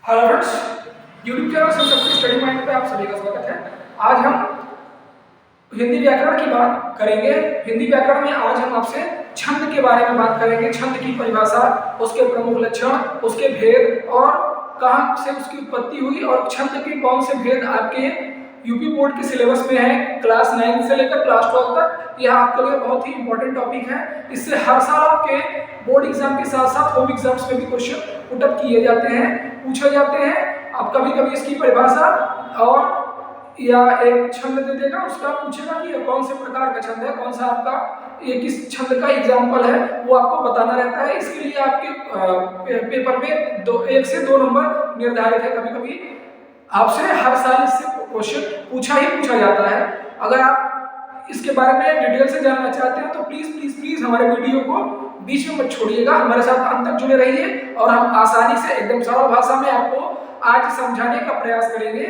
Hello friends, YouTube channel Sanskrit study mind पे आप सभी का स्वागत है। आज हम हिंदी व्याकरण की बात करेंगे। हिंदी व्याकरण में आज हम आपसे छंद के बारे में बात करेंगे। छंद की परिभाषा, उसके प्रमुख लक्षण, उसके भेद और कहाँ से उसकी उत्पत्ति हुई और छंद के कौन से भेद आपके यूपी बोर्ड के सिलेबस में है क्लास 9 से लेकर क्लास 12 तक। यह आपके लिए बहुत ही इंपॉर्टेंट टॉपिक है। इससे हर साल आपके बोर्ड एग्जाम के साथ साथ होम एग्जाम्स में भी क्वेश्चन पुटअप किए जाते हैं, पूछे जाते हैं। अब कभी कभी इसकी परिभाषा और या एक छंद दे देगा, उसका पूछेगा कि कौन से प्रकार का छंद है, कौन सा आपका ये किस छंद का एग्जाम्पल है, वो आपको बताना रहता है। इसके लिए आपके पेपर में 1 से 2 नंबर निर्धारित है। कभी कभी आपसे हर साल इससे क्वेश्चन पूछा जाता है। अगर आप इसके बारे में डिटेल से जानना चाहते हैं तो प्लीज प्लीज प्लीज हमारे वीडियो को बीच में मत छोड़िएगा, हमारे साथ अंत तक जुड़े रहिए और हम आसानी से एकदम सरल भाषा में आपको आज समझाने का प्रयास करेंगे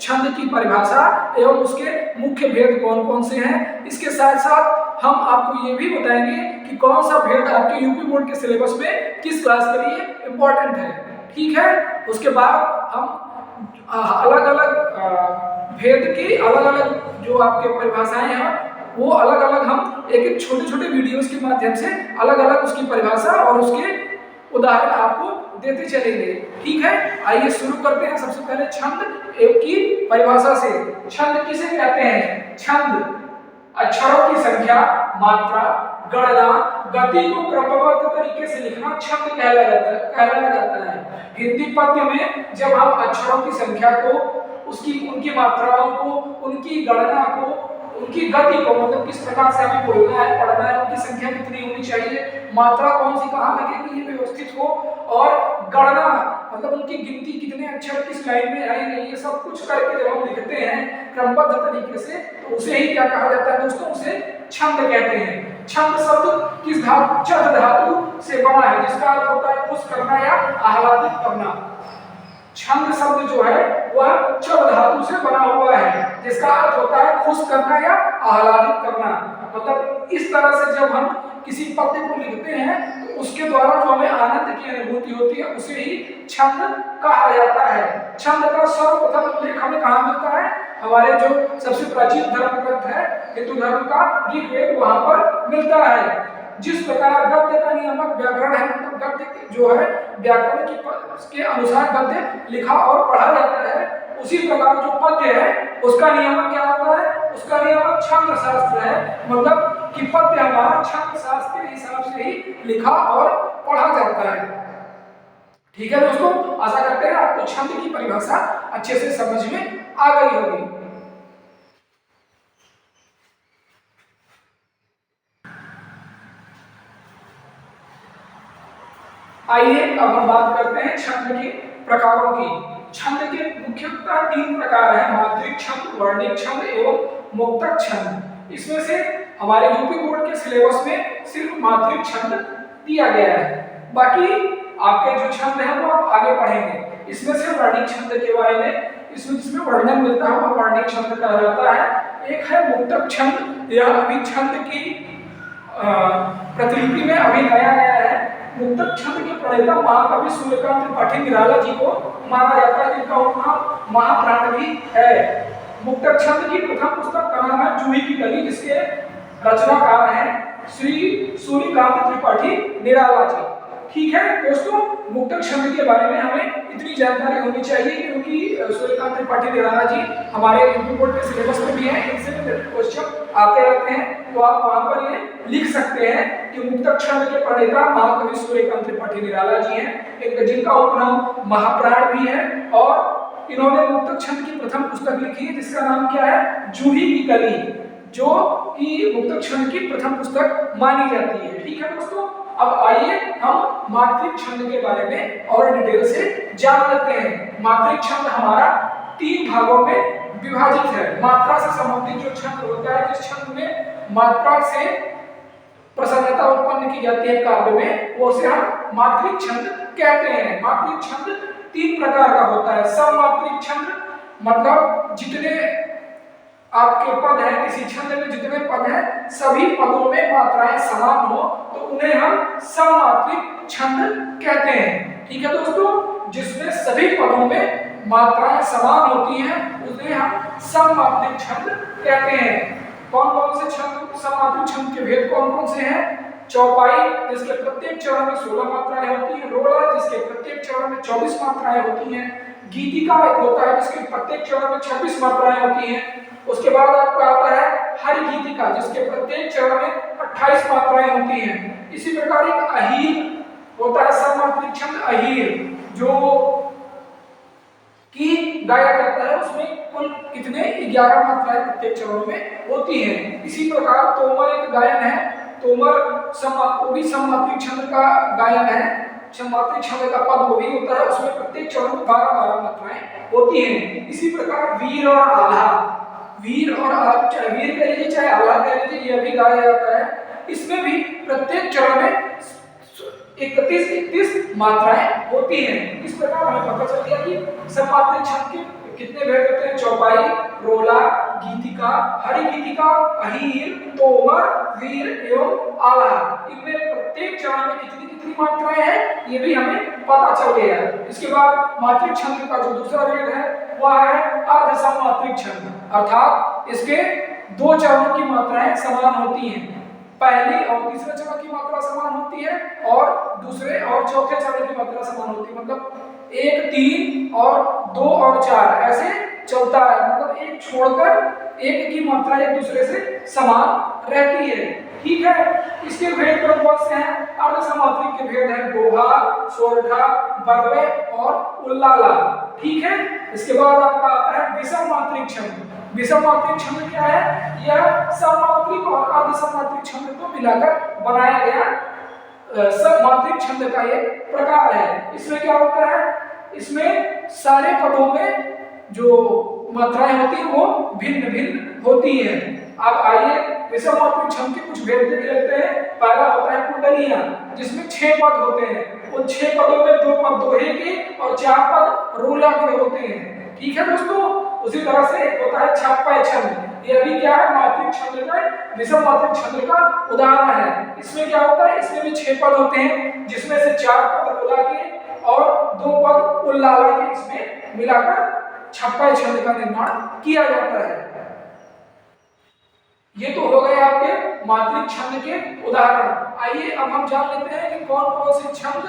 छंद की परिभाषा एवं उसके मुख्य भेद कौन कौन से हैं। इसके साथ साथ हम आपको ये भी बताएंगे कि कौन सा भेद आपके यूपी बोर्ड के सिलेबस में किस क्लास के लिए इम्पोर्टेंट है। ठीक है, उसके बाद हम अलग अलग भेद की अलग अलग जो आपके परिभाषाएं हैं वो अलग अलग हम एक एक छोटे छोटे वीडियोस के माध्यम से अलग अलग उसकी परिभाषा और उसके उदाहरण आपको देते चलेंगे। ठीक है, आइए शुरू करते हैं। सबसे पहले छंद एक की परिभाषा से। छंद किसे कहते हैं? छंद अक्षरों की संख्या, मात्रा, गणना, गति को क्रमबद्ध तरीके से लिखना छंद कहलाया जाता है। हिंदी पद्य में जब हम अक्षरों की संख्या को, उनकी मात्राओं को, उनकी गणना को, उनकी गति को, मतलब किस प्रकार से हमें बोलना है, पढ़ना है, उनकी संख्या कितनी होनी चाहिए, मात्रा कौन सी कहाँ लगेगी, ये व्यवस्थित हो, और गणना मतलब उनकी गिनती कितने अक्षर किस लाइन में आएंगे, ये सब कुछ करके जब हम लिखते हैं क्रमबद्ध तरीके से तो उसे ही क्या कहा जाता है दोस्तों? उसे छंद कहते हैं। छंद शब्द किस धातु, छद धातु से बना है, जिसका अर्थ होता है खुश करना या आह्लादित करना। छंद शब्द जो है वह छद धातु से बना हुआ है, जिसका अर्थ होता है खुश करना या आह्लादित करना। मतलब इस तरह से जब हम किसी पद्य को लिखते हैं तो उसके द्वारा जो हमें आनंद की अनुभूति होती है उसे ही छंद कहा जाता है। छंद का सर्वप्रथम उल्लेख हमें कहाँ मिलता है? हमारे जो सबसे प्राचीन धर्म ग्रंथ है हिंदू धर्म का ऋग्वेद, वहां पर मिलता है। जिस प्रकार गद्य का नियामक व्याकरण है, मतलब गद्य जो है व्याकरण के अनुसार गद्य लिखा और पढ़ा जाता है, उसी प्रकार जो पद्य है उसका नियामक क्या होता है? उसका नियामक छंद शास्त्र है। मतलब कि पद्य हमारा छंद शास्त्र के हिसाब से ही लिखा और पढ़ा जाता है। ठीक है दोस्तों, आशा करते हैं आपको छंद की परिभाषा अच्छे से समझ में आ गई होगी। आइए अब हम बात करते हैं छंद के प्रकारों की। छंद के मुख्यतः 3 प्रकार हैं: मात्रिक छंद, वर्णिक छंद एवं मुक्तक छंद। इसमें से हमारे यूपी बोर्ड के सिलेबस में सिर्फ मात्रिक छंद दिया गया है, बाकी आपके जो छंद है वो आप आगे पढ़ेंगे। इसमें से वर्णिक छंद के बारे में, जिसमें वर्णन मिलता है वो वर्णिक छंद कहलाता है। एक है मुक्तक छंद, यह अभी छंद की प्रतिलिपि में अभी नया है। मुक्तक छंद के प्रणेता महाकवि सूर्यकांत त्रिपाठी निराला जी को माना जाता है, जिनका उपनाम महाप्राण भी है। मुक्तक छंद की प्रथम पुस्तक का नाम है जूही की कली, जिसके रचनाकार हैं श्री सूर्यकांत त्रिपाठी निराला जी। ठीक है दोस्तों, मुक्तक छंद के बारे में हमें इतनी जानकारी होनी चाहिए क्योंकि सूर्यकांत त्रिपाठी निराला जी हमारे यूपी बोर्ड के सिलेबस में भी हैं, इनसे क्वेश्चन आते रहते हैं, तो आप वहां पर ये लिख सकते हैं कि मुक्तक छंद के प्रणेता महाकवि सूर्यकांत त्रिपाठी निराला जी हैं, जिनका उपनाम महाप्राण भी है, और इन्होंने मुक्तक छंद की प्रथम पुस्तक लिखी है जिसका नाम क्या है? जूही की कली, जो कि मुक्तक छंद की प्रथम पुस्तक मानी जाती है। ठीक है दोस्तों, अब आइए हम मात्रिक छंद के बारे में और डिटेल से जान लेते हैं। मात्रिक छंद हमारा 3 भागों में विभाजित है। मात्रा से संबंधित जो छंद होता है, जिस छंद में मात्रा से प्रसन्नता उत्पन्न की जाती है काव्य में, वो उसे हम मात्रिक छंद कहते हैं। मात्रिक छंद 3 प्रकार का होता है। सममात्रिक छंद मतलब जितने आपके पद हैं, किसी छंद में जितने पद हैं सभी पदों में मात्राएं समान हो तो उन्हें हम सममात्रिक छंद कहते हैं। ठीक है दोस्तों, जिसमें सभी पदों में मात्राएं समान होती हैं उसे हम सममात्रिक छंद कहते हैं। कौन कौन से छंद सममात्रिक छंद के भेद कौन कौन से हैं? चौपाई जिसके प्रत्येक चरण में 16 मात्राएं होती हैं, रोला जिसके प्रत्येक चरण में 24 मात्राएं होती हैं, गीतिका एक होता है जिसके प्रत्येक चरण में 26 मात्राएं होती हैं। उसके बाद आपका आता है हरि गीतिका जिसके प्रत्येक चरण में 28 मात्राएं होती हैं। इसी प्रकार एक अहीर होता है सममात्रिक छंद अहीर जो की गाया जाता है, उसमें कुल कितने 11 मात्राएं प्रत्येक चरणों में होती हैं। इसी प्रकार तोमर एक गायन है, तोमर भी सममात्रिक छंद का गायन है, सममात्रिक छंद का पद वो भी होता है, उसमें प्रत्येक चरण में 12 मात्राएं होती हैं। इसी प्रकार वीर और आल्हा, वीर और आल्हा चाहे वीर कह लीजिए चाहे आल्हा कह लीजिए, यह भी गाया जाता है। इसमें भी प्रत्येक चरण में 31 मात्राएं होती हैं। इस प्रकार हमें पता चल गया कि सममात्रिक छंद के कितने भेद होते हैं? चौपाई, रोला, गीतिका, हरि गीतिका, अहीर, तोमर, वीर एवं आल्हा। इनमें प्रत्येक चरण में कितनी कितनी मात्राएं हैं ये भी हमें पता चल गया है। इसके बाद मात्रिक छंद का जो दूसरा भेद है वह है अर्ध सममात्रिक छंद, अर्थात इसके दो चरणों की मात्राएं समान होती हैं। पहली और तीसरे चरण की मात्रा समान होती है और दूसरे और चौथे चरण की मात्रा समान होती है, मतलब 1, 3 और 2 और 4 ऐसे चलता है, मतलब एक छोड़कर एक की मात्रा एक दूसरे से समान रहती है। ठीक है, इसके भेद कौन से हैं? अर्ध सममात्रिक के भेद हैं दोहा, सोरठा, बरवे और उल्लाला। ठीक है, इसके बाद आपका आता है विषम मात्रिक छंद। विषम मात्रिक छंद क्या है? यह सममात्रिक और अर्ध सममात्रिक छंद को मिलाकर बनाया गया सममात्रिक छंद का एक प्रकार है। इसमें क्या होता है? इसमें सारे पदों में जो मात्राएं होती हैं वो भिन्न भिन्न होती हैं। अब आइए विषम मात्रिक छंद के कुछ भेद देख लेते हैं। पहला होता है कुंडलियां जिसमें 6 पद होते हैं, उन 6 पदों में 2 पद दोहे के और 4 पद रोला के होते हैं। ठीक है दोस्तों, उसी तरह से एक होता है छप्पय छंद, यह भी क्या है? मात्रिक छंद का, विषम मात्रिक छंद का उदाहरण है। इसमें क्या होता है? इसमें भी 6 पद होते हैं जिसमें से 4 पद रोला के और 2 पद उल्लाला के इसमें मिलाकर छप्पय छंद का निर्माण किया जाता है। ये तो हो गए आपके मात्रिक छंद के उदाहरण। आइए अब हम जान लेते हैं कि कौन कौन से छंद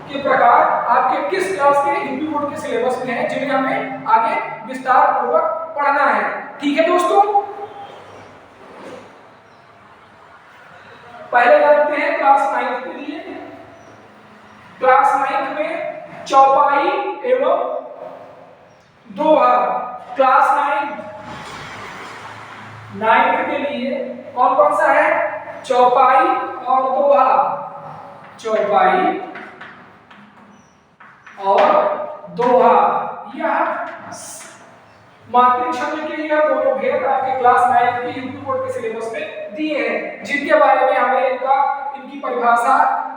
के प्रकार आपके किस क्लास के यूपी बोर्ड के सिलेबस में है, जिन्हें हमें आगे विस्तार पूर्वक पढ़ना है। ठीक है दोस्तों, पहले जानते हैं क्लास 9 के लिए। क्लास 9 में चौपाई एवं दोहा। क्लास 9 के लिए कौन कौन सा है? चौपाई और दोहा। चौपाई और दोहा, यह मात्रिक छंद के लिए दोनों भेद आपके क्लास 9 के यूपी बोर्ड के सिलेबस में दिए हैं, जिनके बारे में हमें इनकी परिभाषा,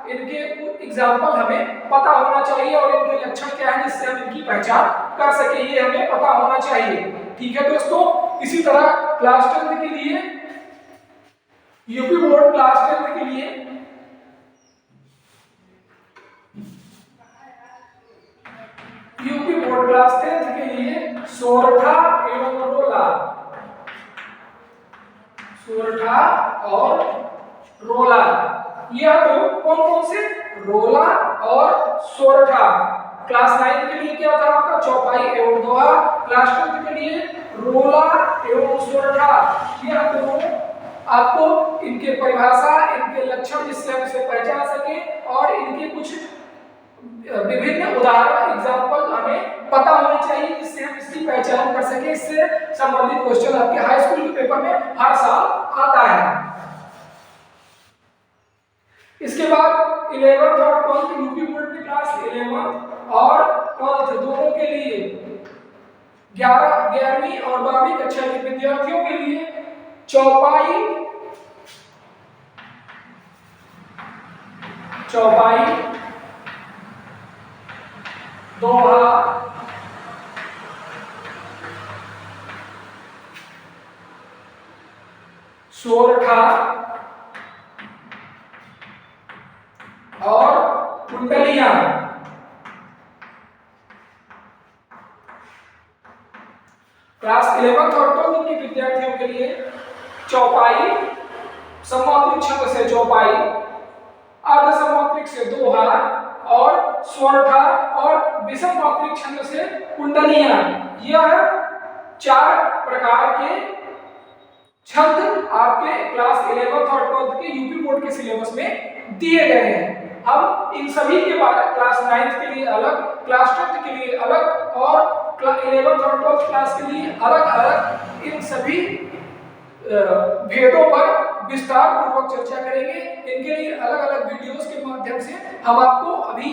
इनके एग्जाम्पल हमें पता होना चाहिए और इनके लक्षण क्या है जिससे हम इनकी पहचान कर सके, ये हमें पता होना चाहिए। ठीक है दोस्तों, इसी तरह क्लास 10 के लिए यूपी बोर्ड क्लास 10 के लिए यूपी बोर्ड क्लास 10 के लिए सोरठा एवं रोला, सोरठा और रोला, यह तो कौन कौन से? रोला और सोरठा। क्लास 9 के लिए क्या था आपका? चौपाई एवं दोहा। क्लास 10 के लिए रोला एवं सोरठा। यह दोनों आपको इनके परिभाषा, इनके लक्षण जिससे हम इसे पहचान सके और इनके कुछ विभिन्न उदाहरण एग्जाम्पल हमें पता होने चाहिए जिससे हम इसकी पहचान कर सके। इससे संबंधित क्वेश्चन आपके हाई स्कूल के पेपर में हर साल आता है। इसके बाद 11th और 12th यूपी बोर्ड की क्लास 11th और 12th दोनों के लिए 11वीं और 12वीं कक्षा के विद्यार्थियों के लिए चौपाई, दोहा, सोरठा और कुंडलियां, 11th और 12th के विद्यार्थियों के लिए चौपाई, सममात्रिक छंद से चौपाई, अर्ध सममात्रिक से दोहा और स्वरठा और विषम मात्रिक छंद से कुंडलियां, यह 4 प्रकार के छंद आपके क्लास 11th और 12th के यूपी बोर्ड के सिलेबस में दिए गए हैं। अब इन सभी के बारे में क्लास 9th के लिए अलग, क्लास 10th के लिए अलग और 11th और 12th क्लास के लिए अलग अलग इन सभी भेदों पर विस्तार पूर्वक चर्चा करेंगे। इनके लिए अलग अलग वीडियोस के माध्यम से हम आपको अभी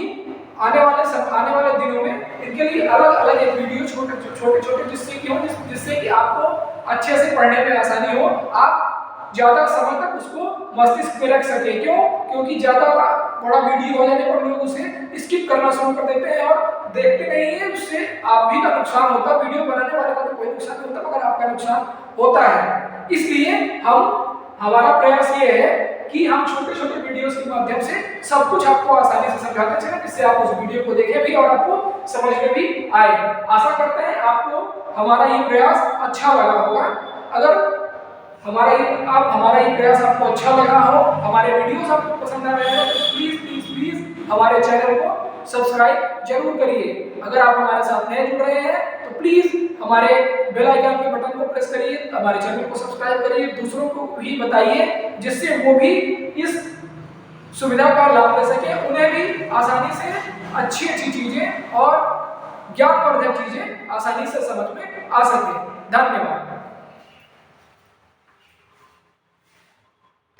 आने वाले दिनों में इनके लिए अलग अलग एक वीडियो छोटे जिससे कि आपको अच्छे से पढ़ने में आसानी हो, आप ज्यादा समय तक उसको मस्तिष्क में रख सके। क्यों? क्योंकि ज्यादा बड़ा वीडियो हो जाने पर लोग उसे स्किप करना शुरू कर देते हैं और देखते नहीं है, उससे आप भी का नुकसान होता है। वीडियो बनाने वाले का तो कोई नुकसान नहीं होता मगर आपका नुकसान होता है। इसलिए हमारा प्रयास ये है कि हम छोटे छोटे वीडियोस के माध्यम से सब कुछ आपको आसानी से समझाते चलें, जिससे आप उस वीडियो को देखें भी और आपको समझ में भी आए। आशा करते हैं आपको हमारा ये प्रयास अच्छा लगा होगा। अगर हमारा ये प्रयास आपको अच्छा लगा हो, हमारे वीडियोस आपको पसंद आ रहे हैं तो प्लीज हमारे चैनल को सब्सक्राइब जरूर करिए। अगर आप हमारे साथ नए जुड़ रहे हैं तो प्लीज हमारे बेल आइकन के बटन को प्रेस करिए, हमारे चैनल को सब्सक्राइब करिए, दूसरों को भी बताइए जिससे वो भी इस सुविधा का लाभ ले सके, उन्हें भी आसानी से अच्छी चीजें और ज्ञानवर्धक चीजें आसानी से समझ में आ सके। धन्यवाद।